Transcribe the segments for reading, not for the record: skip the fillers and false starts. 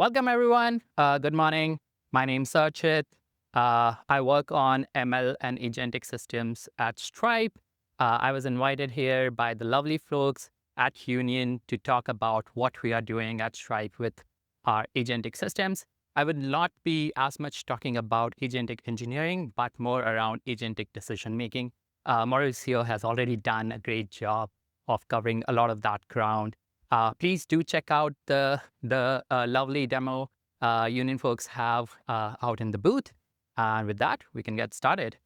Welcome, everyone. Good morning. My name's Archit. I work on ML and agentic systems at Stripe. I was invited here by the lovely folks at Union to talk about what we are doing at Stripe with our agentic systems. I would not be as much talking about agentic engineering, but more around agentic decision making. Mauricio has already done a great job of covering a lot of that ground. Please do check out the lovely demo Union folks have out in the booth. And with that, we can get started.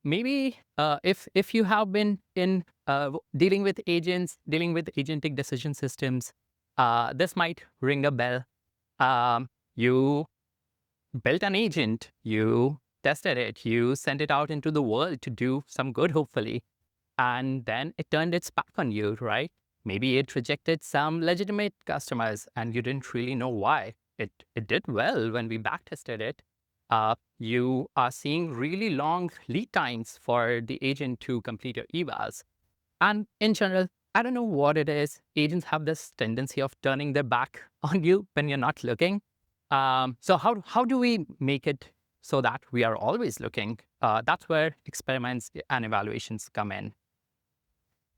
Maybe if you have been in dealing with agents, dealing with agentic decision systems, this might ring a bell. You built an agent, you tested it, you sent it out into the world to do some good, hopefully, and then it turned its back on you, right? Maybe it rejected some legitimate customers and you didn't really know why. It did well when we backtested it. You are seeing really long lead times for the agent to complete your evals. And in general, I don't know what it is. Agents have this tendency of turning their back on you when you're not looking. So how do we make it so that we are always looking? That's where experiments and evaluations come in.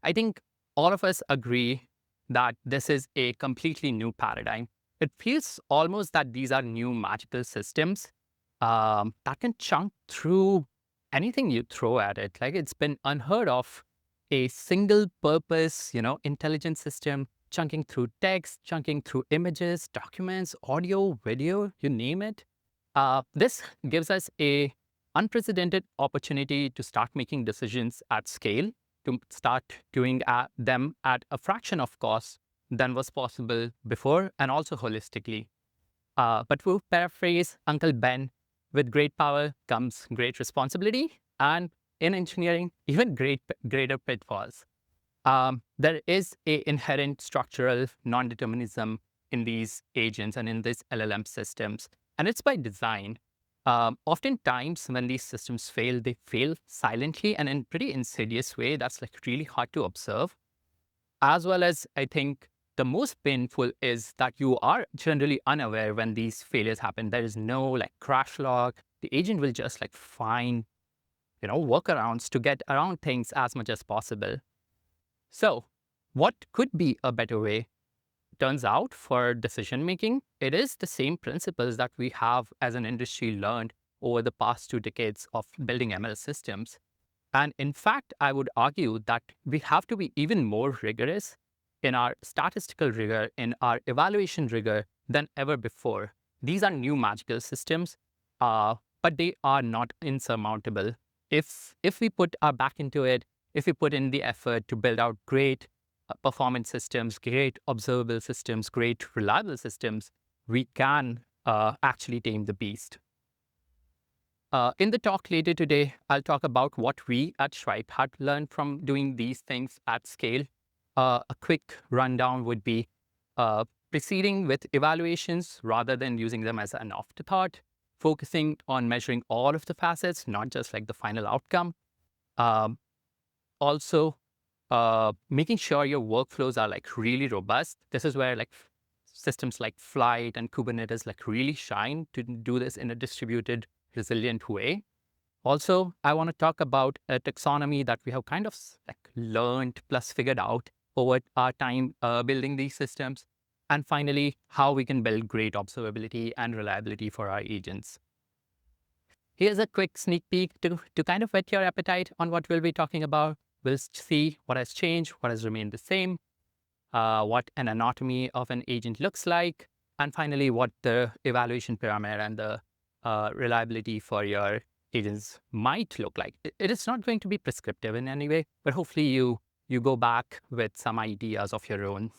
I think all of us agree that this is a completely new paradigm. It feels almost that these are new magical systems that can chunk through anything you throw at it. Like, it's been unheard of, a single purpose, intelligent system chunking through text, chunking through images, documents, audio, video, you name it. This gives us a unprecedented opportunity to start making decisions at scale, to start doing them at a fraction of cost than was possible before, and also holistically. But we'll paraphrase Uncle Ben: with great power comes great responsibility, and in engineering, even greater pitfalls. There is a inherent structural non-determinism in these agents and in these LLM systems, and it's by design. Oftentimes, when these systems fail, they fail silently and in pretty insidious way. That's like really hard to observe. As well as, I think the most painful is that you are generally unaware when these failures happen. There is no like crash log. The agent will just like find, workarounds to get around things as much as possible. So, what could be a better way? Turns out, for decision making, it is the same principles that we have as an industry learned over the past 2 decades of building ML systems. And in fact, I would argue that we have to be even more rigorous in our statistical rigor, in our evaluation rigor than ever before. These are new magical systems, but they are not insurmountable. If we put our back into it, if we put in the effort to build out great performance systems, great observable systems, great reliable systems, we can actually tame the beast. In the talk later today, I'll talk about what we at Stripe had learned from doing these things at scale. A quick rundown would be proceeding with evaluations rather than using them as an afterthought, focusing on measuring all of the facets, not just like the final outcome. Also, making sure your workflows are like really robust. This is where like systems like Flight and Kubernetes like really shine to do this in a distributed, resilient way. Also, I want to talk about a taxonomy that we have kind of like learned plus figured out over our time building these systems. And finally, how we can build great observability and reliability for our agents. Here's a quick sneak peek to kind of whet your appetite on what we'll be talking about. We'll see what has changed, what has remained the same, what an anatomy of an agent looks like, and finally, what the evaluation pyramid and the reliability for your agents might look like. It is not going to be prescriptive in any way, but hopefully you go back with some ideas of your own.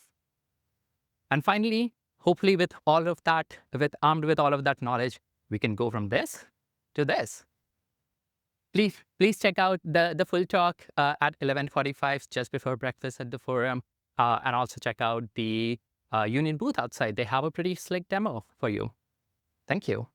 And finally, hopefully armed with all of that knowledge, we can go from this to this. Please check out the full talk at 11:45, just before breakfast at the forum, and also check out the Union booth outside. They have a pretty slick demo for you. Thank you.